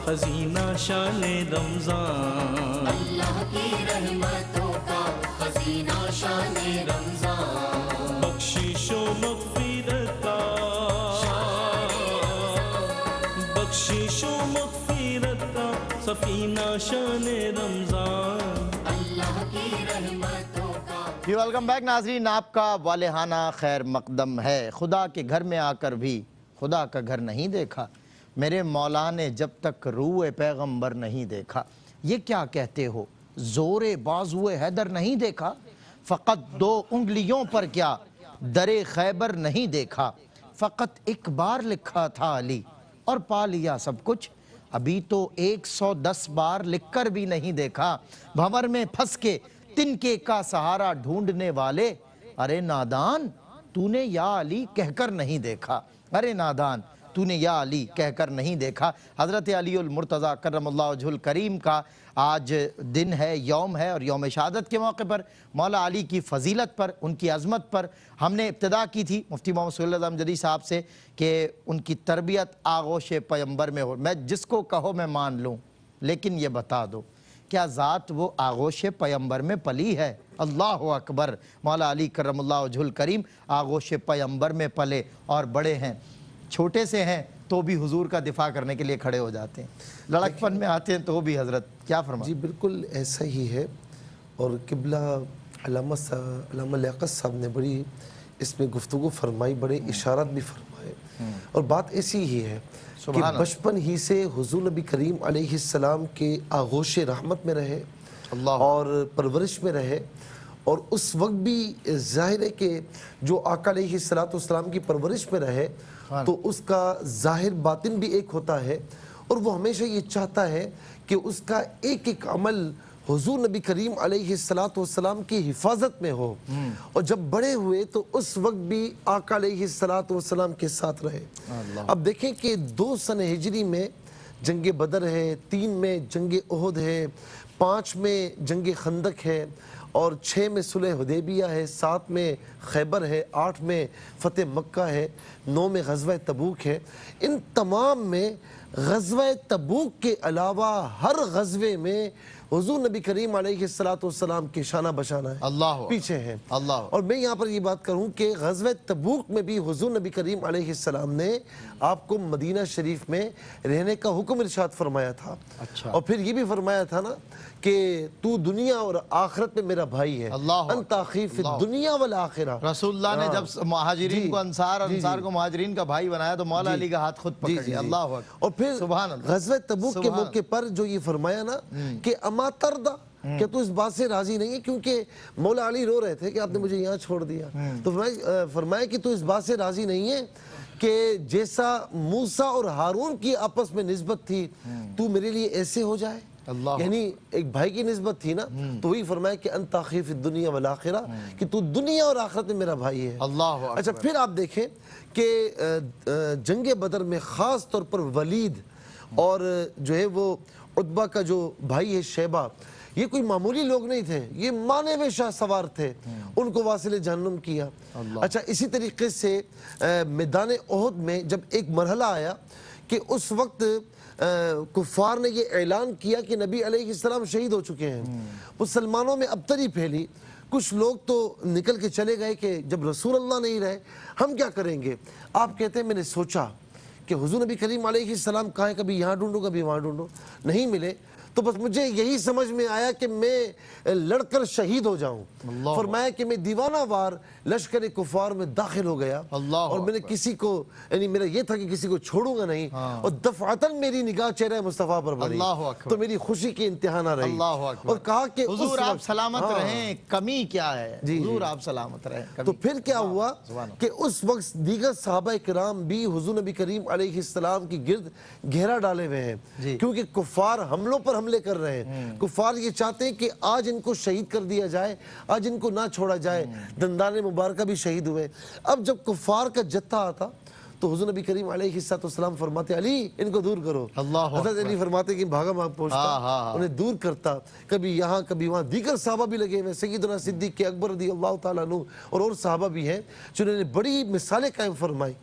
خزینہ شان رمضان، اللہ کی رحمتوں کا خزینہ شان رمضان، بخشش و مغفرت کا، بخشش و مغفرت کا سفینہ شان رمضان، اللہ کی رحمتوں کا۔ جی ویلکم بیک ناظرین، آپ کا والہانہ خیر مقدم ہے۔ خدا کے گھر میں آ کر بھی خدا کا گھر نہیں دیکھا، میرے مولا نے جب تک روح پیغمبر نہیں دیکھا۔ یہ کیا کہتے ہو، زور بازو حیدر نہیں دیکھا، فقط 2 انگلیوں پر کیا در خیبر نہیں دیکھا، فقط ایک بار لکھا تھا علی اور پا لیا سب کچھ، ابھی تو 110 بار لکھ کر بھی نہیں دیکھا، بھنور میں پھنس کے تنکے کا سہارا ڈھونڈنے والے، ارے نادان تو نے یا علی کہہ کر نہیں دیکھا، ارے نادان تو نے یا علی کہہ کر نہیں دیکھا۔ حضرت علی المرتضیٰ کرم اللہ وجہ الکریم کا آج دن ہے، یوم ہے، اور یوم شہادت کے موقع پر مولا علی کی فضیلت پر، ان کی عظمت پر ہم نے ابتدا کی تھی مفتی محمد صلی اللہ علیہ وسلم صاحب سے کہ ان کی تربیت آغوش پیمبر میں ہو۔ میں جس کو کہو میں مان لوں، لیکن یہ بتا دو کیا ذات وہ آغوش پیمبر میں پلی ہے؟ اللہ اکبر، مولا علی کرم اللہ وجہ الکریم آغوش پیمبر میں پلے اور بڑے ہیں، چھوٹے سے ہیں تو بھی حضور کا دفاع کرنے کے لیے کھڑے ہو جاتے ہیں، لڑکپن میں آتے ہیں تو بھی حضرت کیا فرما؟ جی بالکل ایسا ہی ہے، اور قبلہ علامہ لیاقت صاحب نے بڑی اس میں گفتگو فرمائی، بڑے اشارات بھی فرمائے، اور بات ایسی ہی ہے کہ بچپن ہی سے حضور نبی کریم علیہ السلام کے آغوش رحمت میں رہے اور پرورش میں رہے، اور اس وقت بھی ظاہر ہے کہ جو آقا علیہ السلام کی پرورش میں رہے تو اس کا ظاہر باطن بھی ایک ہوتا ہے، اور وہ ہمیشہ یہ چاہتا ہے کہ اس کا ایک ایک عمل حضور نبی کریم علیہ السلام کی حفاظت میں ہو، اور جب بڑے ہوئے تو اس وقت بھی آقا علیہ السلام کے ساتھ رہے۔ اب دیکھیں کہ 2 سن ہجری میں جنگ بدر ہے، 3 میں جنگ احد ہے، 5 میں جنگ خندق ہے، اور 6 میں صلح حدیبیہ ہے، 7 میں خیبر ہے، 8 میں فتح مکہ ہے، 9 میں غزوہ تبوک ہے۔ ان تمام میں غزوہ تبوک کے علاوہ ہر غزوے میں حضور نبی کریم علیہ السلام کے شانہ بشانہ پیچھے ہیں۔ اور میں یہاں پر یہ بات کروں کہ غزوہ تبوک میں بھی حضور نبی کریم علیہ السلام نے آپ کو مدینہ شریف میں رہنے کا حکم ارشاد فرمایا تھا، اور پھر یہ بھی فرمایا تھا نا کہ تو دنیا اور آخرت میں میرا بھائی ہے، انت اخی فی الدنیا والآخرہ۔ رسول اللہ نے جب مہاجرین کو انصار کو مہاجرین کا بھائی بنایا تو مولا علی کا ہاتھ خود پکڑ لیا۔ اللہ اکبر۔ اور پھر غزوہ تبوک کے موقع پر جو یہ فرمایا نا کہ اما ترضی، کہ تو اس بات سے راضی نہیں ہے، کیونکہ مولا علی رو رہے تھے کہ آپ نے مجھے یہاں چھوڑ دیا، تو فرمایا کہ تو اس بات سے راضی نہیں ہے کہ جیسا موسیٰ اور ہارون کی آپس میں نسبت تھی تو میرے لیے ایسے ہو جائے، یعنی ایک بھائی کی نسبت تھی نا، تو وہی فرمایا کہ انت اخی فی الدنیا والآخرہ، کہ تو دنیا اور آخرت میں میرا بھائی ہے۔ اچھا پھر آپ دیکھیں کہ جنگ بدر میں خاص طور پر ولید اور جو ہے وہ عتبہ کا جو بھائی ہے شیبہ، یہ کوئی معمولی لوگ نہیں تھے، یہ مانے میں شاہ سوار تھے، ان کو واصل جہنم کیا۔ اچھا اسی طریقے سے میدان احد میں جب ایک مرحلہ آیا کہ اس وقت کفار نے یہ اعلان کیا کہ نبی علیہ السلام شہید ہو چکے ہیں، مسلمانوں میں ابتری پھیلی، کچھ لوگ تو نکل کے چلے گئے کہ جب رسول اللہ نہیں رہے ہم کیا کریں گے۔ آپ کہتے ہیں میں نے سوچا کہ حضور نبی کریم علیہ السلام کہاں، کبھی یہاں ڈھونڈوں کبھی وہاں ڈھونڈوں، نہیں ملے، تو بس مجھے یہی سمجھ میں آیا کہ میں لڑ کر شہید ہو جاؤں۔ فرمایا کہ میں دیوانہ وار لشکر کفار میں داخل ہو گیا، اور میں نے کسی کو، یعنی میرا یہ تھا کہ کسی کو چھوڑوں گا نہیں، اور دفعتاً میری نگاہ چہرہ مصطفیٰ پر پڑی تو میری خوشی کی انتہا نہ رہی، اور کہا کہ حضور آپ سلامت رہیں، کمی کیا ہے، حضور آپ سلامت رہیں۔ تو پھر کیا ہوا کہ اس وقت دیگر صحابہ کرام بھی حضور نبی کریم علیہ السلام کی گرد گھیرا ڈالے ہوئے ہیں، کیونکہ کفار حملوں پر حملے کر رہے ہیں، کفار یہ چاہتے ہیں کہ آج ان کو شہید کر دیا جائے، آج ان کو نہ چھوڑا جائے۔ دندان مبارکہ بھی شہید ہوئے۔ اب جب کفار کا جتھا آتا تو حضور نبی کریم علیہ السلام فرماتے علی ان کو دور کرو، حضرت علی فرماتے کہ بھاگا بھاگ پہنچتا، انہیں دور کرتا، کبھی یہاں کبھی وہاں۔ دیگر صحابہ بھی لگے ہوئے، سیدنا صدیق اکبر رضی اللہ تعالیٰ عنہ اور صحابہ بھی ہیں جنہوں نے بڑی مثالیں قائم فرمائی۔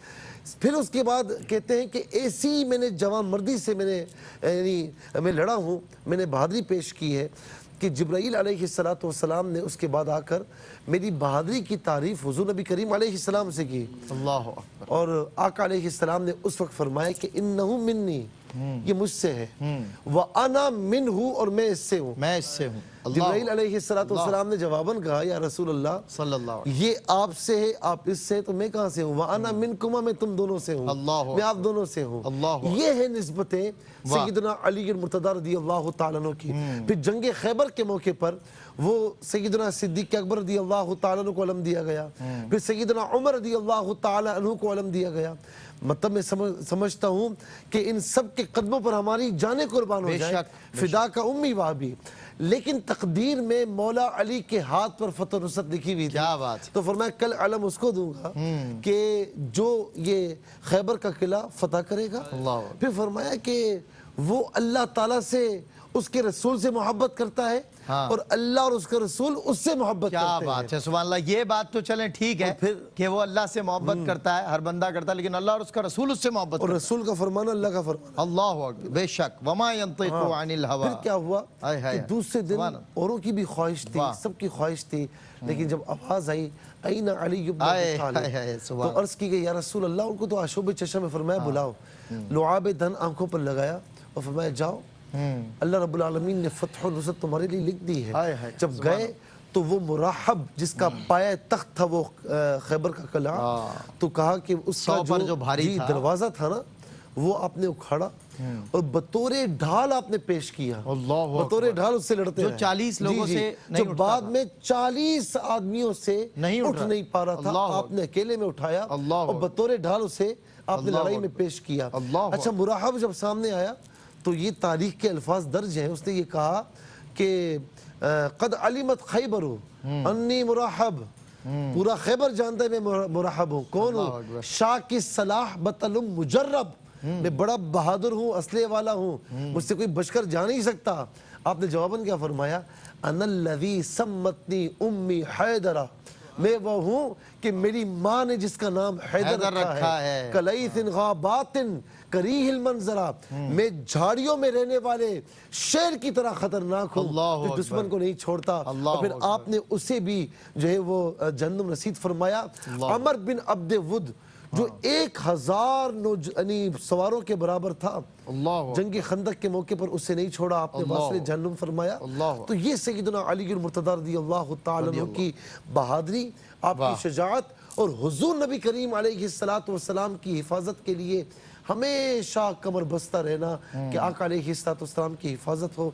پھر اس کے بعد کہتے ہیں کہ ایسی میں نے جوان مردی سے میں لڑا ہوں، میں نے بہادری پیش کی ہے کہ جبرائیل علیہ السلام نے اس کے بعد آ کر میری بہادری کی تعریف حضور نبی کریم علیہ السلام سے کی، اللہ اکبر، اور آقا علیہ السلام نے اس وقت فرمایا کہ انہو منی، یہ مجھ سے ہے، وَأَنَا مِنْهُ، اور میں اس سے ہوں۔ میں اس سے ہوں۔ جبرائیل علیہ السلام نے جواباً کہا یا رسول اللہ صلی اللہ علیہ یہ آپ سے ہے، آپ اس سے، تو میں کہاں سے ہوں؟ وَأَنَا مِنْكُمَا، میں تم دونوں سے ہوں، اللہ میں آپ دونوں سے ہوں۔ اللہ یہ ہے نسبتیں سیدنا علی المرتضیٰ رضی اللہ تعالیٰ عنہ کی۔ پھر جنگ خیبر کے موقع پر وہ سیدنا صدیق اکبر رضی اللہ تعالیٰ عنہ کو علم دیا گیا، پھر سیدنا عمر رضی اللہ تعالیٰ عنہ کو علم دیا گیا۔ مطلب میں سمجھتا ہوں کہ ان سب کے قدموں پر ہماری جانیں قربان ہو جائیں، فدا کا امی وابی، لیکن تقدیر میں مولا علی کے ہاتھ پر فتح و نصرت لکھی ہوئی تھی۔ کیا بات، تو فرمایا کل علم اس کو دوں گا کہ جو یہ خیبر کا قلعہ فتح کرے گا۔ اللہ، پھر فرمایا کہ وہ اللہ تعالیٰ سے، اس کے رسول سے محبت کرتا ہے، اور اللہ اور اس کا رسول اس سے محبت کیا کرتے ہیں۔ بات ہے، سبحان اللہ۔ یہ بات تو چلیں ٹھیک ہے کہ وہ اللہ سے محبت کرتا ہے، ہر بندہ کرتا ہے، لیکن اللہ اور اس کا رسول اس سے محبت اور کرتا رسول کا فرمانا اللہ کا فرمانا۔ ہے۔ اللہ اکبر، بے شک، وما ينطق عن الهوى۔ پھر کیا ہوا ہائے ہائے، کہ دوسرے دن اوروں کی بھی خواہش تھی، سب کی خواہش تھی، لیکن جب آواز آئی این علی ابن ابی طالب، تو عرض کی گئی یا رسول اللہ، ان کو تو آشوب چشم میں فرمایا بلاؤ، لعاب دھن آنکھوں پر لگایا اور فرمایا جاؤ، اللہ رب العالمین نے فتح و نصرت تمہارے لیے لکھ دی ہے۔ جب گئے تو وہ مرحب جس کا پایہ تخت تھا وہ خیبر کا قلعہ، تو کہا کہ اس کا جو بھاری دروازہ تھا نا وہ آپ نے اکھاڑا اور بطور ڈھال آپ نے پیش کیا، بطور ڈھال اس سے لڑتے جو رہے، 40 لوگوں سے جو بعد میں 40 آدمیوں سے اٹھ نہیں پا رہا تھا، آپ نے اکیلے میں اٹھایا اور بطور ڈھال اسے آپ نے لڑائی میں پیش کیا۔ اچھا، مرحب جب سامنے آیا تو یہ تاریخ کے الفاظ درج ہیں، اس نے یہ کہا کہ قد علمت خیبر انی مرحب، پورا خیبر جانتا ہے میں مرحب ہوں۔ کون ہوں؟ شاک الصلاح بطل مجرب، میں بڑا بہادر ہوں، اسلحے والا ہوں، مجھ سے کوئی بچ کر جا نہیں سکتا۔ آپ نے جواباً کیا فرمایا؟ انا الذی سمتنی امی حیدرہ، میں وہ ہوں کہ میری ماں نے جس کا نام حیدر رکھا ہے، کلیث غابات کریہ المنظرہ، میں جھاڑیوں میں رہنے والے شیر کی طرح خطرناک ہوں جو دشمن کو نہیں چھوڑتا۔ اور پھر آپ نے اسے بھی جو ہے وہ جہنم رسید فرمایا۔ عمر بن عبد ود جو 1000 سواروں کے برابر تھا، جنگ خندق کے موقع پر اسے نہیں چھوڑا، آپ نے واصل جہنم فرمایا۔ تو یہ سیدنا علی المرتضیٰ رضی اللہ تعالیٰ عنہ کی بہادری، آپ کی شجاعت، اور حضور نبی کریم علیہ السلام کی حفاظت کے لیے ہمیشہ کمر بستہ رہنا کہ آقا علیہ السلام کی حفاظت ہو،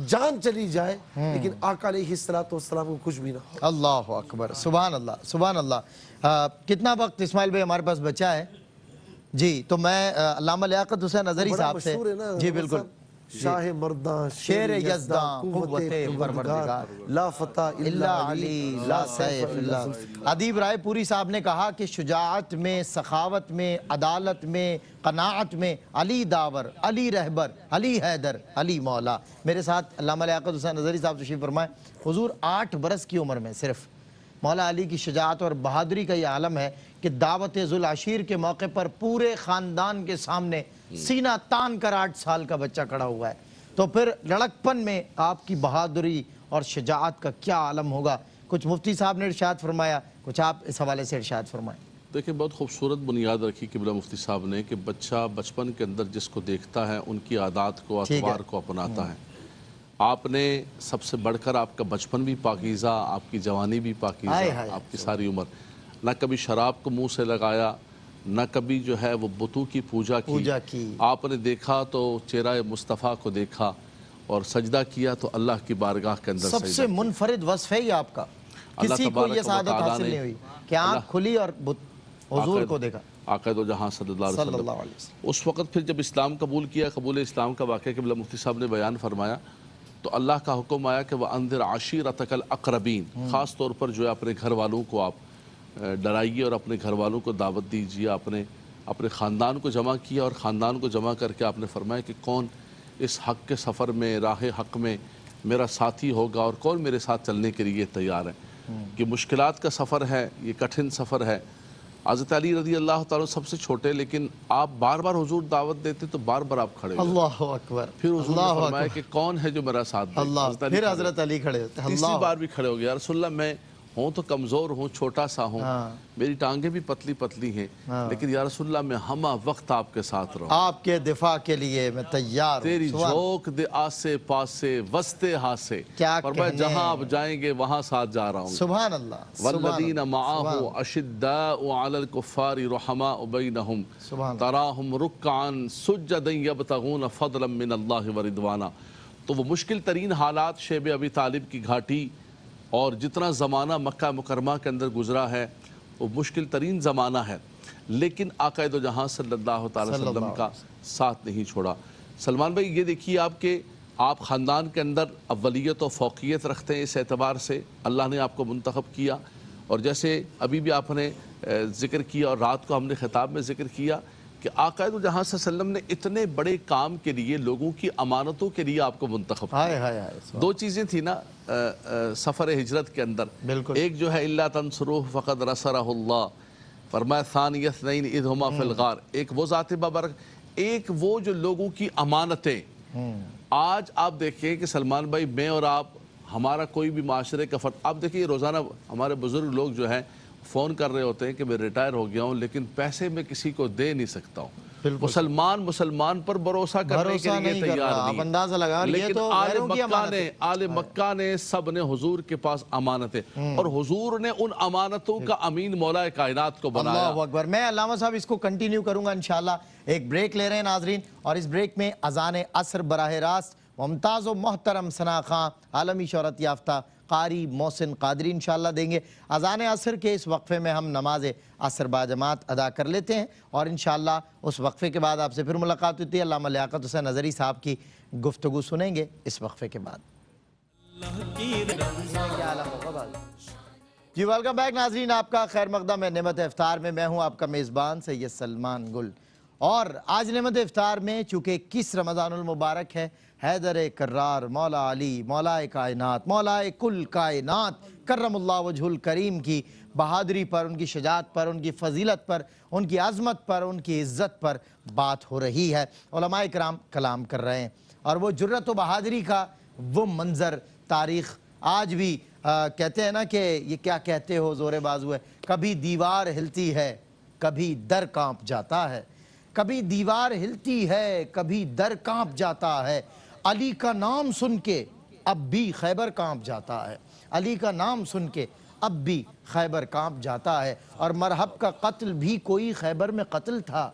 جان چلی جائے لیکن آقا علیہ السلام کو کچھ بھی نہ ہو۔ اللہ اکبر، سبحان اللہ، سبحان اللہ۔ کتنا وقت اسماعیل بھائی ہمارے پاس بچا ہے؟ جی، تو میں علامہ لیاقت حسین اظہری صاحب سے، جی بالکل، شاہ مرداں شیر یزداں قوت پروردگار لا فتح الا علی لا سیف اللہ۔ ادیب رائے پوری صاحب نے کہا کہ شجاعت میں، سخاوت میں، عدالت میں، قناعت میں علی داور، علی رہبر، علی حیدر، علی مولا۔ میرے ساتھ علامہ لیاقت حسین اظہری صاحب تشریف فرمائیں۔ حضور 8 برس کی عمر میں صرف مولا علی کی شجاعت اور بہادری کا یہ عالم ہے کہ دعوت ذوالعشیر کے موقع پر پورے خاندان کے سامنے سینہ تان کر 8 سال کا بچہ کھڑا ہوا ہے۔ تو پھر لڑکپن میں آپ کی بہادری اور شجاعت کا کیا عالم ہوگا؟ کچھ مفتی صاحب نے ارشاد فرمایا، کچھ آپ اس حوالے سے ارشاد فرمائیں۔ دیکھیں، بہت خوبصورت بنیاد رکھی قبلہ مفتی صاحب نے کہ بچہ بچپن کے اندر جس کو دیکھتا ہے ان کی عادات کو، اطوار کو اپناتا ہے۔ آپ نے سب سے بڑھ کر آپ کا بچپن بھی پاکیزہ، آپ کی جوانی بھی پاکیزہ، آپ کی ساری عمر، نہ کبھی شراب کو منہ سے لگایا، نہ کبھی جو ہے وہ بتوں کی پوجا کی۔ آپ نے دیکھا تو چہرہ مصطفیٰ کو دیکھا اور سجدہ کیا تو اللہ کی بارگاہ کے اندر سب سے منفرد وصف ہے یہ آپ کا، کسی کو یہ سعادت حاصل نہیں ہوئی کہ آنکھ کھلی اور حضور کو دیکھا، آقا دو جہاں صلی اللہ علیہ وسلم۔ اس وقت پھر جب اسلام قبول کیا، قبول اسلام کا واقعہ قبلہ مفتی صاحب نے بیان فرمایا تو اللہ کا حکم آیا کہ وَأَنذِرْ عَشِيرَتَكَ الْأَقْرَبِينَ، خاص طور پر جو ہے اپنے گھر والوں کو آپ ڈرائیے اور اپنے گھر والوں کو دعوت دیجیے۔ آپ نے اپنے خاندان کو جمع کیا اور خاندان کو جمع کر کے آپ نے فرمایا کہ کون اس حق کے سفر میں، راہ حق میں میرا ساتھی ہوگا اور کون میرے ساتھ چلنے کے لیے تیار ہے۔ کہ مشکلات کا سفر ہے، یہ کٹھن سفر ہے، حضرت علی رضی اللہ تعالیٰ سب سے چھوٹے، لیکن آپ بار بار حضور دعوت دیتے تو بار بار آپ کھڑے ہوئے۔ اللہ اکبر، پھر حضور نے اللہ فرمایا اکبر، کہ کون ہے جو میرا ساتھ دے؟ اللہ، حضرت علی پھر کھڑے حضرت علی کھڑے ہوتے ہیں، تیسری اللہ، بار بھی کھڑے ہو گئے، یا رسول اللہ میں ہوں تو کمزور ہوں، چھوٹا سا ہوں، میری ٹانگیں بھی پتلی پتلی ہیں، لیکن یا رسول اللہ میں ہمہ وقت آپ کے ساتھ رہوں، آپ کے دفاع کے لیے میں تیار ہوں۔ تیری سبحان، جھوک دے آسے پاسے وستے ہاسے، کیا فرمایا کہنے، جہاں آپ جائیں گے وہاں ساتھ جا رہا ہوں۔ سبحان اللہ، والذین معه اشداء علی الکفار رحماء بینہم سبحان اللہ، تراہم رکعا سجدا یبتغون فضلا من اللہ ورضوانا۔ تو وہ مشکل ترین حالات شیب ابی طالب کی گھاٹی اور جتنا زمانہ مکہ مکرمہ کے اندر گزرا ہے وہ مشکل ترین زمانہ ہے، لیکن آقا دو جہاں صلی اللہ تعالی وسلم کا ساتھ نہیں چھوڑا۔ سلمان بھائی یہ دیکھیے آپ خاندان کے اندر اولیت و فوقیت رکھتے ہیں، اس اعتبار سے اللہ نے آپ کو منتخب کیا، اور جیسے ابھی بھی آپ نے ذکر کیا اور رات کو ہم نے خطاب میں ذکر کیا کہ آقا دو جہاں صلی اللہ علیہ وسلم نے اتنے بڑے کام کے لیے، لوگوں کی امانتوں کے لیے آپ کو منتخب کیا۔ ہائے ہائے ہائے، دو چیزیں تھیں نا سفر ہجرت کے اندر، بالکل، ایک جو ہے اللہ تنصروہ فقد رسرہ اللہ، فرمایا ثانی اثنین اذ ہما فی الغار، ایک وہ ذات بابرک، ایک وہ جو لوگوں کی امانتیں۔ آج آپ دیکھیں کہ سلمان بھائی، میں اور آپ، ہمارا کوئی بھی معاشرے کا فرد، آپ دیکھیں روزانہ ہمارے بزرگ لوگ جو ہیں فون کر رہے ہوتے ہیں کہ میں ریٹائر ہو گیا ہوں لیکن پیسے میں کسی کو دے نہیں سکتا ہوں۔ مسلمان پر بھروسہ کرنے کے لیے تیار نہیں، آپ اندازہ لگا، یہ لیکن تو غیروں کی امانت ہے۔ آل مکہ نے سب نے حضور کے پاس امانتیں، اور حضور نے ان امانتوں کا امین مولا کائنات کو بنایا۔ اللہ اکبر۔ میں علامہ صاحب اس کو کنٹینیو کروں گا انشاءاللہ۔ ایک بریک لے رہے ہیں ناظرین، اور اس بریک میں اذان عصر براہ راست ممتاز و محترم ثنا خان، عالمی شہرت یافتہ قاری محسن قادری انشاءاللہ دیں گے۔ اذان عصر کے اس وقفے میں ہم نماز عصر باجماعت ادا کر لیتے ہیں، اور انشاءاللہ اس وقفے کے بعد آپ سے پھر ملاقات ہوتی ہے۔ علامہ لیاقت حسین نظری صاحب کی گفتگو سنیں گے اس وقفے کے بعد۔ جی ویلکم بیک ناظرین، آپ کا خیر مقدم ہے نعمت افطار میں ہوں آپ کا میزبان سید سلمان گل، اور آج نعمت افطار میں چونکہ 21 رمضان المبارک ہے، حیدر کرار مولا علی مولا کائنات مولا کل کائنات کرم اللہ وجہ الکریم کی بہادری پر، ان کی شجاعت پر، ان کی فضیلت پر، ان کی عظمت پر، ان کی عزت پر بات ہو رہی ہے، علماء کرام کلام کر رہے ہیں، اور وہ جرت و بہادری کا وہ منظر تاریخ آج بھی کہتے ہیں نا کہ یہ کیا کہتے ہو زور بازو ہے، کبھی دیوار ہلتی ہے کبھی در کانپ جاتا ہے، کبھی دیوار ہلتی ہے کبھی در کانپ جاتا ہے، علی کا نام سن کے اب بھی خیبر کانپ جاتا ہے، علی کا نام سن کے اب بھی خیبر کانپ جاتا ہے، اور مرحب کا قتل بھی کوئی خیبر میں قتل تھا،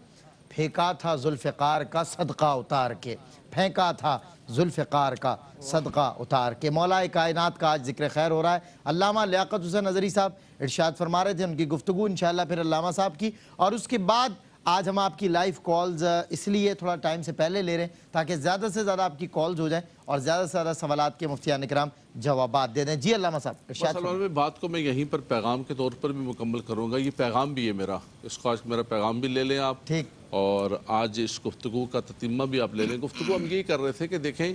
پھینکا تھا ذوالفقار کا صدقہ اتار کے، پھینکا تھا ذوالفقار کا صدقہ اتار کے۔ مولا کائنات کا آج ذکر خیر ہو رہا ہے۔ علامہ لیاقت حسین نظری صاحب ارشاد فرما رہے تھے، ان کی گفتگو انشاءاللہ پھر علامہ صاحب کی، اور اس کے بعد آج ہم آپ کی لائیو کالز اس لیے تھوڑا ٹائم سے پہلے لے رہے ہیں تاکہ زیادہ سے زیادہ آپ کی کالز ہو جائیں اور زیادہ سے زیادہ سوالات کے مفتیان اکرام جوابات دے دیں۔ جی علامہ صاحب ارشاد سلمان میں بات کو میں یہیں پر پیغام کے طور پر بھی مکمل کروں گا، یہ پیغام بھی ہے میرا، اس کو آج میرا پیغام بھی لے لیں آپ، ٹھیک، اور آج اس گفتگو کا تتمہ بھی آپ لے لیں۔ گفتگو ہم یہی کر رہے تھے کہ دیکھیں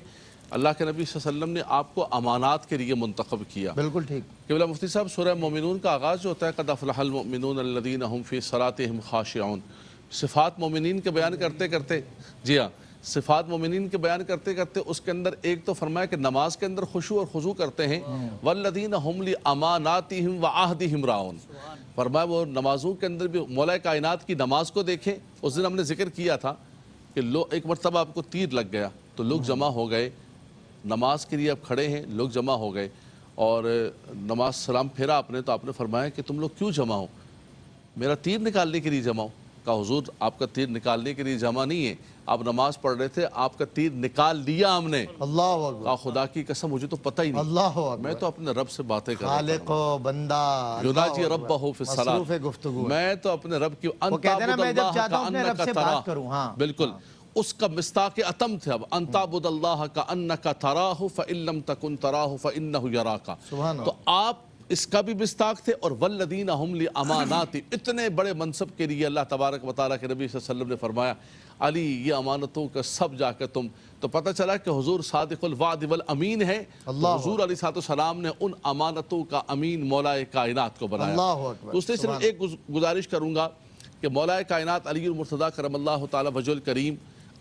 اللہ کے نبی صلی اللہ علیہ وسلم نے آپ کو امانات کے لیے منتخب کیا۔ بالکل ٹھیک۔ قبلہ مفتی صاحب سورہ مومنون کا آغاز جو ہوتا ہے قد افلح المؤمنون الذین هم فی صلاتهم خاشعون، صفات مومنین کے بیان کرتے کرتے، جی ہاں صفات مومنین کے بیان کرتے کرتے اس کے اندر ایک تو فرمایا کہ نماز کے اندر خشوع اور خضوع کرتے ہیں، والذین هم لاماناتهم وعہدهم راعون، فرمایا وہ نمازوں کے اندر بھی مولا کائنات کی نماز کو دیکھیں۔ اس دن ہم نے ذکر کیا تھا کہ ایک مرتبہ آپ کو تیر لگ گیا تو لوگ جمع ہو گئے، نماز کے لیے اب کھڑے ہیں، لوگ جمع ہو گئے، اور نماز سلام پھیرا آپ نے تو آپ نے فرمایا کہ تم لوگ کیوں جمع ہو؟ میرا تیر نکالنے کے لیے جمع ہو؟ کہا حضور آپ کا تیر نکالنے کے لیے جمع نہیں ہے، آپ نماز پڑھ رہے تھے، آپ کا تیر نکال لیا ہم نے۔ اللہ اکبر، کہا خدا کی قسم مجھے تو پتہ ہی نہیں، اللہ اکبر، میں تو اپنے رب سے باتیں کر رہا خالق و بندہ، یناجی ربہ فی الصلاۃ، مصروف گفتگو، میں تو اپنے رب کی وہ کہتے ہیں نا میں جب چاہتا ہوں اپنے رب سے بات کروں، ہاں بالکل اس کا مصداق اتم تھے۔ اب ان تعبد اللہ کانک تراہ فان لم تکن تراہ فانہ یراک، سبحان اللہ، تو آپ اس کا بھی مصداق تھے، اور والذین هم لامانات، اتنے بڑے منصب کے لیے اللہ تبارک و تعالیٰ کے نبی صلی اللہ علیہ وسلم نے فرمایا علی یہ امانتوں کا سب جا کر تم، تو پتہ چلا کہ حضور صادق الوعد والامین ہے۔ تو حضور علیہ الصلوۃ والسلام نے ان امانتوں کا امین مولا کائنات کو بنایا۔ اللہ اکبر۔ دوسرے صرف ایک گزارش کروں گا کہ مولا کائنات علی المرتضیٰ کرم اللہ تعالی وجہ الکریم،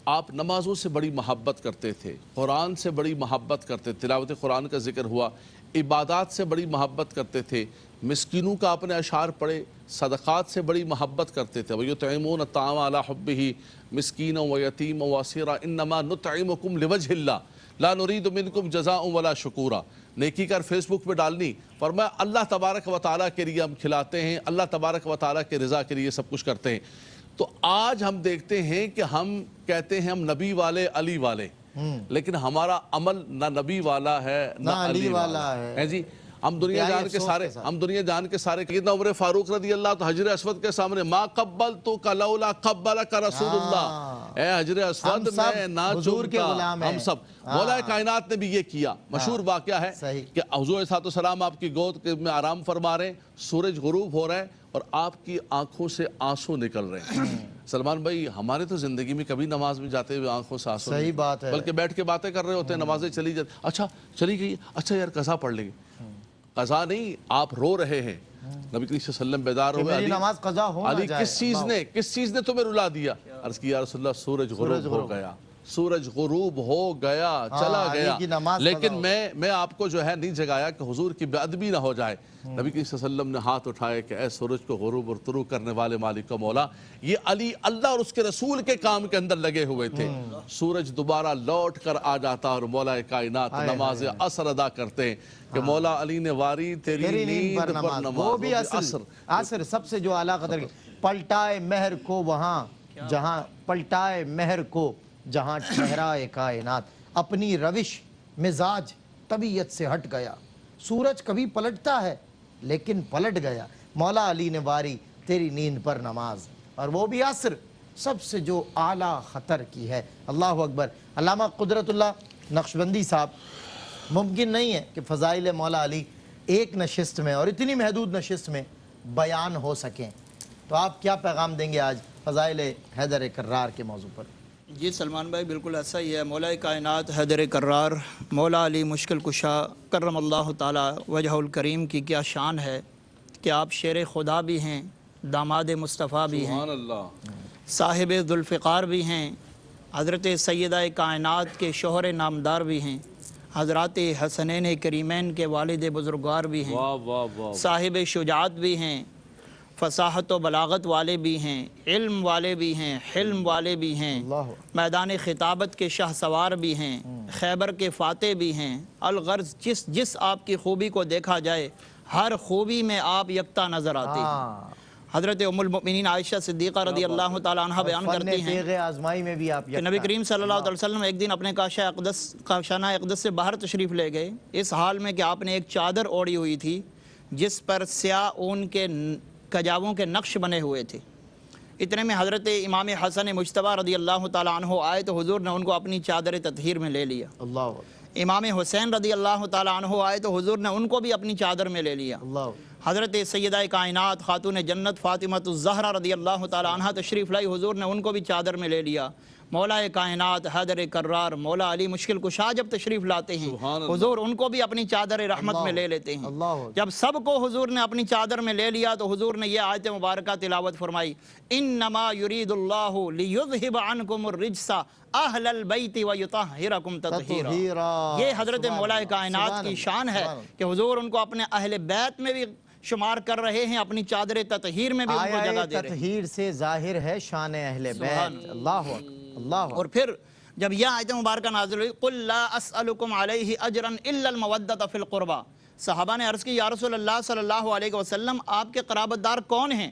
آپ نمازوں سے بڑی محبت کرتے تھے، قرآن سے بڑی محبت کرتے، تلاوت قرآن کا ذکر ہوا، عبادات سے بڑی محبت کرتے تھے، مسکینوں کا اپنے اشعار پڑھے، صدقات سے بڑی محبت کرتے تھے۔ وَيُطْعِمُونَ الطَّعَامَ عَلَىٰ حُبِّهِ مِسْكِينًا وَيَتِيمًا وَأَسِيرًا إِنَّمَا نُطْعِمُكُمْ لِوَجْهِ اللَّهِ لَا نُرِيدُ مِنكُمْ جَزَاءً وَلَا شُكُورًا۔ نیکی کر فیس بک پہ ڈالنی، فرمایا اللہ تبارک و تعالیٰ کے لیے ہم کھلاتے ہیں، اللہ تبارک و تعالیٰ کے رضا کے لیے سب کچھ کرتے ہیں۔ تو آج ہم دیکھتے ہیں کہ ہم کہتے ہیں ہم نبی والے علی والے، لیکن ہمارا عمل نہ نبی والا ہے نہ علی والا ہے جی۔ ہم دنیا جان کے سارے سیدنا عمر فاروق رضی اللہ تو حجر اسود کے سامنے ما قبلتک لولا قبلک رسول اللہ، اے حجر اسود میں نہ چومتا، ہم سب۔ مولا کائنات نے بھی یہ کیا۔ مشہور واقعہ ہے کہ حضور علیہ السلام آپ کی گود میں آرام فرما رہے ہیں، سورج غروب ہو رہا ہے اور آپ کی آنکھوں سے آنسو نکل رہے ہیں۔ سلمان بھائی ہمارے تو زندگی میں کبھی نماز میں جاتے ہوئے آنکھوں سے آنسو صحیح بات ہے، بلکہ بیٹھ کے باتیں کر رہے ہوتے ہیں، نمازیں چلی جاتی، اچھا چلی گئی، اچھا یار قضا پڑھ لیں گے۔ قضا نہیں، آپ رو رہے ہیں۔ نبی کریم صلی اللہ علیہ وسلم بیدار ہوئے، میری نماز قضا ہونا علی جائے، کس چیز نے تمہیں رلا دیا؟ عرض کی یا رسول اللہ سورج غروب ہو گیا، سورج غروب ہو گیا، چلا گیا، لیکن میں آپ کو جو ہے نہیں جگایا کہ حضور کی بے ادبی نہ ہو جائے۔ نبی کریم صلی اللہ علیہ وسلم نے ہاتھ اٹھائے کہ اے سورج کو غروب اور طلوع کرنے والے مالک و مولا، یہ علی اللہ اور اس کے رسول کے کام کے اندر لگے ہوئے تھے۔ سورج دوبارہ لوٹ کر آ جاتا اور مولا کائنات نماز عصر ادا کرتے ہیں کہ مولا علی نے واری تیری نیند پر نماز، وہ بھی عصر سب سے جو اعلیٰ قدر، پلٹائے مہر کو وہاں جہاں، پلٹائے مہر کو جہاں ٹھہرائے کائنات، اپنی روش مزاج طبیعت سے ہٹ گیا۔ سورج کبھی پلٹتا ہے لیکن پلٹ گیا، مولا علی نے واری تیری نیند پر نماز، اور وہ بھی عصر سب سے جو اعلیٰ خطر کی ہے۔ اللہ اکبر۔ علامہ قدرت اللہ نقشبندی صاحب، ممکن نہیں ہے کہ فضائل مولا علی ایک نشست میں اور اتنی محدود نشست میں بیان ہو سکیں، تو آپ کیا پیغام دیں گے آج فضائل حیدر کرار کے موضوع پر؟ جی سلمان بھائی بالکل ایسا ہی ہے۔ مولا کائنات حیدر کرار مولا علی مشکل کشا کرم اللہ تعالی وجہ الکریم کی کیا شان ہے کہ آپ شیر خدا بھی ہیں، داماد مصطفیٰ بھی ہیں، سبحان اللہ، صاحب ذوالفقار بھی ہیں، حضرت سیدہ کائنات کے شوہر نامدار بھی ہیں، حضرات حسنین کریمین کے والد بزرگوار بھی ہیں، واہ واہ واہ، صاحب شجاعت بھی ہیں، فصاحت و بلاغت والے بھی ہیں، علم والے بھی ہیں، حلم والے بھی ہیں، میدان خطابت کے شاہ سوار بھی ہیں، خیبر کے فاتح بھی ہیں۔ الغرض جس آپ کی خوبی کو دیکھا جائے ہر خوبی میں آپ یکتا نظر آتے ہیں۔ حضرت ام المؤمنین عائشہ صدیقہ رضی اللہ تعالیٰ عنہ بیان کرتی ہیں تیغ آزمائی میں بھی آپ کہ نبی کریم صلی اللہ علیہ وسلم ایک دن اپنے کاشانہ اقدس سے باہر تشریف لے گئے، اس حال میں کہ آپ نے ایک چادر اوڑھی ہوئی تھی جس پر سیاہ اون کے کجاووں کے نقش بنے ہوئے تھے۔ اتنے میں حضرت امام حسن مجتبیٰ رضی اللہ تعالیٰ عنہ آئے تو حضور نے ان کو اپنی چادر تطہیر میں لے لیا۔ امام حسین رضی اللہ تعالیٰ عنہ آئے تو حضور نے ان کو بھی اپنی چادر میں لے لیا۔ حضرت سیدہ کائنات خاتون جنت فاطمہ الزہرا رضی اللہ تعالیٰ عنہ تشریف لائی، حضور نے ان کو بھی چادر میں لے لیا۔ مولا کائنات حیدر کرار مولا علی مشکل کشا جب تشریف لاتے ہیں حضور ان کو بھی اپنی چادر رحمت میں لے لیتے ہیں۔ جب سب کو حضور نے اپنی چادر میں لے لیا تو حضور نے یہ آیت مبارکہ تلاوت فرمائی، انما یرید اللہ لیذہب عنکم الرجس اہل البیت ویطہرکم تطہیرا۔ یہ حضرت مولا کائنات کی شان ہے کہ حضور ان کو اپنے اہل بیت میں بھی شمار کر رہے ہیں، اپنی چادر تطہیر میں بھی ان کو جگہ دے رہے ہیں۔ تطہیر سے ظاہر ہے شان اہل بیت۔ اللہ اللہ۔ اور پھر جب یہ آیت مبارکہ نازل ہوئی قل لا اسألکم علیہ اجرا الا المودۃ فی القربى، صحابہ نے عرض کی یا رسول اللہ صلی اللہ علیہ وسلم آپ کے قرابت دار کون ہیں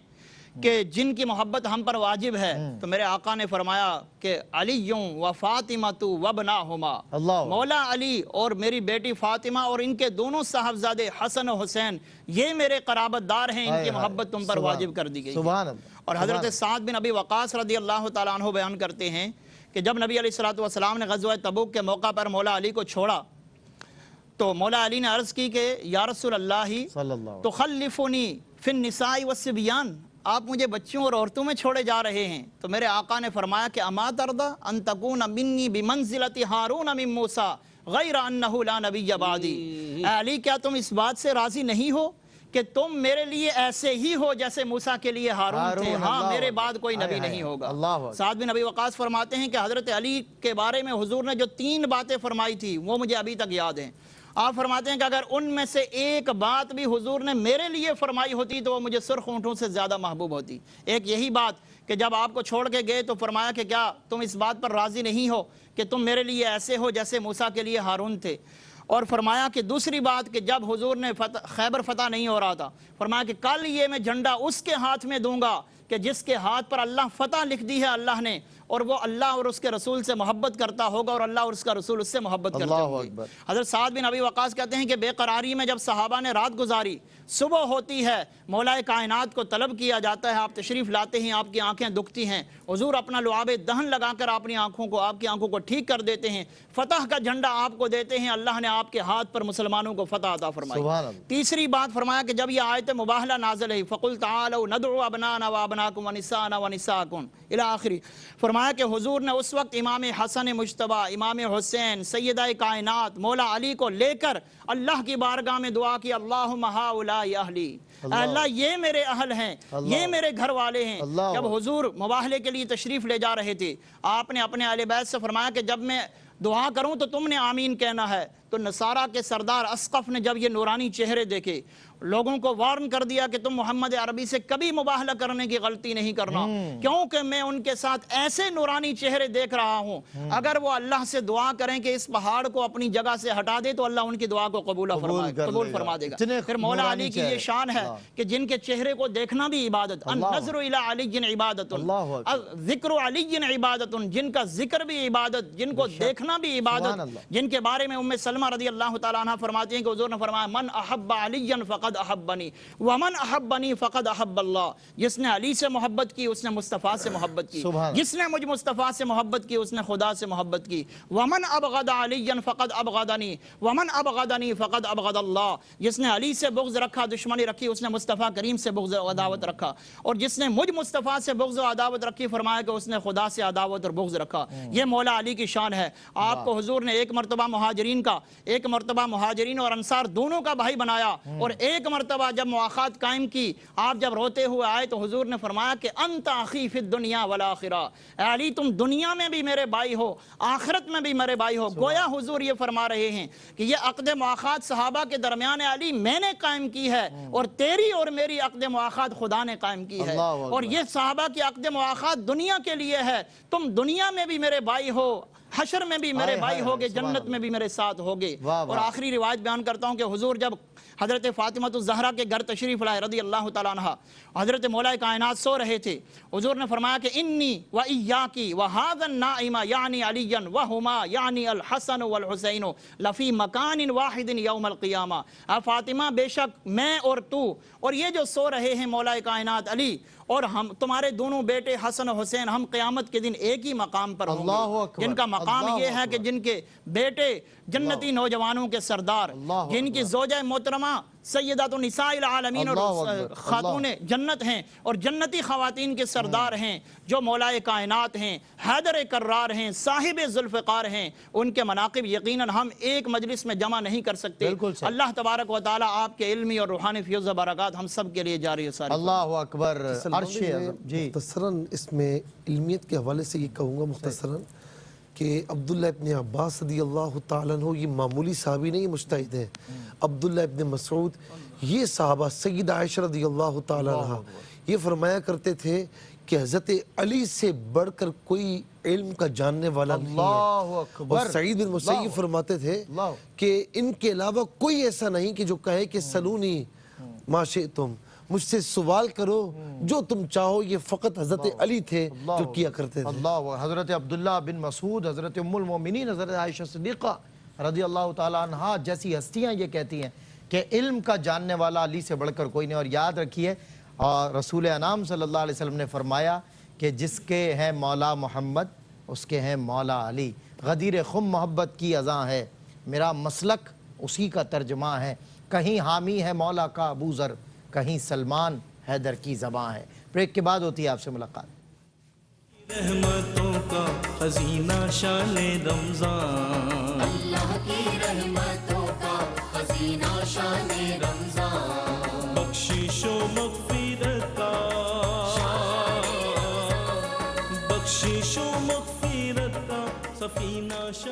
کہ جن کی محبت ہم پر واجب ہے؟ تو میرے آقا نے فرمایا کہ علی و فاطمۃ وابناہما، مولا علی اور میری بیٹی فاطمہ اور ان کے دونوں صاحبزادے حسن و حسین یہ میرے قرابت دار ہیں، ان کی محبت تم پر واجب کر دی گئی۔ اور حضرت سعد بن ابی وقاص رضی اللہ تعالیٰ عنہ بیان کرتے ہیں کہ جب نبی علیہ السلام نے غزوہ تبوک کے موقع پر مولا علی کو چھوڑا تو مولا علی نے عرض کی کہ یا رسول اللہ تخلفنی فی النساء والصبیان، آپ مجھے بچوں اور عورتوں میں چھوڑے جا رہے ہیں؟ تو میرے آقا نے فرمایا کہ اما ترضى ان تكون منی بمنزلة ہارون من موسیٰ غیر انہ لا نبی بعدی۔ اے علی کیا تم اس بات سے راضی نہیں ہو کہ تم میرے لیے ایسے ہی ہو جیسے موسیٰ کے لیے ہارون تھے؟ ہاں اللہ میرے بعد کوئی ہائے نبی ہائے نہیں ہوگا۔ اللہ اکبر۔ سعد بن ابی وقاص فرماتے ہیں کہ حضرت علی کے بارے میں حضور نے جو 3 باتیں فرمائی تھی وہ مجھے ابھی تک یاد ہیں۔ آپ فرماتے ہیں کہ اگر ان میں سے ایک بات بھی حضور نے میرے لیے فرمائی ہوتی تو وہ مجھے سرخ اونٹوں سے زیادہ محبوب ہوتی۔ ایک یہی بات کہ جب آپ کو چھوڑ کے گئے تو فرمایا کہ کیا تم اس بات پر راضی نہیں ہو کہ تم میرے لیے ایسے ہو جیسے موسیٰ کے لیے ہارون تھے؟ اور فرمایا کہ دوسری بات کہ جب حضور نے خیبر فتح نہیں ہو رہا تھا، فرمایا کہ کل یہ میں جھنڈا اس کے ہاتھ میں دوں گا کہ جس کے ہاتھ پر اللہ فتح لکھ دی ہے اللہ نے، اور وہ اللہ اور اس کے رسول سے محبت کرتا ہوگا اور اللہ اور اس کا رسول اس سے محبت کرتے اللہ ہوں گے۔ اکبر۔ حضرت سعد بن ابی وقاص کہتے ہیں کہ بے قراری میں جب صحابہ نے رات گزاری، صبح ہوتی ہے، مولا کائنات کو طلب کیا جاتا ہے، آپ تشریف لاتے ہیں، آپ کی آنکھیں دکھتی ہیں، حضور اپنا لعاب دہن لگا کر آپ کی آنکھوں کو ٹھیک کر دیتے ہیں، فتح کا جھنڈا آپ کو دیتے ہیں، اللہ نے آپ کے ہاتھ پر مسلمانوں کو فتح عطا فرمائی۔ سبحان اللہ۔ تیسری بات فرمایا کہ جب یہ آیت مباہلہ نازل ہے، فَقُلْ تَعَالَوْا نَدْعُوا أَبْنَاءَنَا وَأَبْنَاءَكُمْ وَنِسَاءَنَا وَنِسَاءَكُمْ الی آخری، فرمایا کہ حضور نے اس وقت امام حسن مجتبیٰ، امام حسین، سیدہ کائنات مولا علی کو لے کر اللہ کی بارگاہ میں دعا کی، اللہم ہؤلاء اہلی، اے اللہ یہ میرے اہل ہیں، یہ میرے گھر والے ہیں۔ جب حضور مباہلے کے لیے تشریف لے جا رہے تھے، آپ نے اپنے اہل بیت سے فرمایا کہ جب میں دعا کروں تو تم نے آمین کہنا ہے۔ تو نصارہ کے سردار اسقف نے جب یہ نورانی چہرے دیکھے، لوگوں کو وارن کر دیا کہ تم محمد عربی سے کبھی مباہلہ کرنے کی غلطی نہیں کرنا، کیونکہ میں ان کے ساتھ ایسے نورانی چہرے دیکھ رہا ہوں، اگر وہ اللہ سے دعا کریں کہ اس پہاڑ کو اپنی جگہ سے ہٹا دے تو اللہ ان کی دعا کو قبول فرما دے گا۔ پھر مولا علی کی یہ شان ہے کہ جن کے چہرے کو دیکھنا بھی عبادت، النظر الی علی عبادت، ذکر علی عبادت، جن کا ذکر بھی عبادت، جن کو دیکھنا بھی عبادت، جن کے بارے میں ام سلمہ رضی اللہ تعالیٰ عنہ فرماتی ہیں کہ حضور نے فرمایا من احب علی فقد احبنی ومن احبنی فقد احب اللہ، جس نے علی سے محبت کی اس نے مصطفیٰ سے محبت کی، جس نے مجھ مصطفیٰ سے محبت کی اس نے خدا سے محبت کی، ومن ابغض علی فقد ابغضنی ومن ابغضنی فقد ابغض اللہ، جس نے علی سے بغض رکھا، دشمنی رکھی، اس نے مصطفیٰ کریم سے بغض و عداوت رکھا، اور جس نے مجھ مصطفیٰ سے بغض و عداوت رکھی فرمایا کہ اس نے خدا سے عداوت اور بغض رکھا۔ یہ مولا علی کی شان ہے۔ آپ کو حضور نے ایک مرتبہ مہاجرین اور انصار دونوں کا بھائی بنایا، اور ایک مرتبہ جب مواخات قائم کی، آپ جب روتے ہوئے آئے تو حضور نے فرمایا کہ انت اخی فی الدنیا والآخرہ، اے علی تم دنیا میں بھی میرے بھائی ہو، آخرت میں بھی میرے بھائی ہو۔ گویا حضور یہ فرما رہے ہیں کہ یہ عقد مواخات صحابہ کے درمیان علی میں نے قائم کی ہے، اور تیری اور میری عقد مواخات خدا نے قائم کی ہے، اور یہ صحابہ کی عقد مواخات دنیا کے لیے ہے۔ تم دنیا میں بھی میرے بھائی ہو، حشر میں بھی میرے بھائی ہوگے، جنت میں بھی میرے ساتھ ہوگے۔ اور آخری روایت بیان کرتا ہوں کہ حضور جب حضرت فاطمہ الزہرا کے گھر تشریف لائے رضی اللہ تعالیٰ عنہ، حضرت مولا کائنات سو رہے تھے، حضور نے فرمایا کہ انی و ایاکی و ھذا النائم یعنی علی وہما یعنی الحسن والحسین لفی مکان واحد یوم القیامہ، اے فاطمہ بے شک میں اور تو اور یہ جو سو رہے ہیں مولا کائنات علی اور ہم تمہارے دونوں بیٹے حسن و حسین، ہم قیامت کے دن ایک ہی مقام پر ہوں گے، جن کا مقام یہ ہے کہ جن کے بیٹے جنتی نوجوانوں کے سردار، جن کی زوجہ محترمہ سیدات النساء العالمین اور خاتون جنت ہیں، اور جنتی خواتین کے سردار ہیں جو مولا کائنات ہیں، حیدر کرار ہیں، صاحب ذوالفقار ہیں، ان کے مناقب یقیناً ہم ایک مجلس میں جمع نہیں کر سکتے۔ اللہ تبارک و تعالیٰ آپ کے علمی اور روحانی فیض و برکات ہم سب کے لیے جاری و ساری۔ اللہ اکبر۔ مختصراً اس میں علمیت کے حوالے سے یہ کہوں گا مختصراً کہ عبداللہ ابن عباس رضی اللہ تعالیٰ عنہ یہ معمولی صحابی نہیں، مجتہد ہیں۔ عبداللہ ابن مسعود، یہ صحابہ، سیدہ عائشہ رضی اللہ تعالیٰ عنہ یہ فرمایا کرتے تھے کہ حضرت علی سے بڑھ کر کوئی علم کا جاننے والا نہیں ہے، اور سعید بن مسیب فرماتے تھے کہ ان کے علاوہ کوئی ایسا نہیں کہ جو کہے کہ سلونی ما شئتم، مجھ سے سوال کرو جو تم چاہو، یہ فقط حضرت علی تھے جو کیا کرتے تھے۔ حضرت عبداللہ بن مسعود، حضرت ام المومنین حضرت عائشہ صدیقہ رضی اللہ تعالیٰ عنہا جیسی ہستیاں یہ کہتی ہیں کہ علم کا جاننے والا علی سے بڑھ کر کوئی نہیں۔ اور یاد رکھیے رسول انام صلی اللہ علیہ وسلم نے فرمایا کہ جس کے ہیں مولا محمد اس کے ہیں مولا علی، غدیر خم محبت کی اذاں ہے، میرا مسلک اسی کا ترجمہ ہے، کہیں حامی ہے مولا کا ابو ذر، کہیں سلمان حیدر کی زباں ہے۔ بریک کے بعد ہوتی ہے آپ سے ملاقات. رحمتوں کا خزینہ شان رمضان اللہ کی رحمتوں کا خزینہ شان رمضان بخشش و مغفرت کا بخشش و مغفرت کا سفینہ شان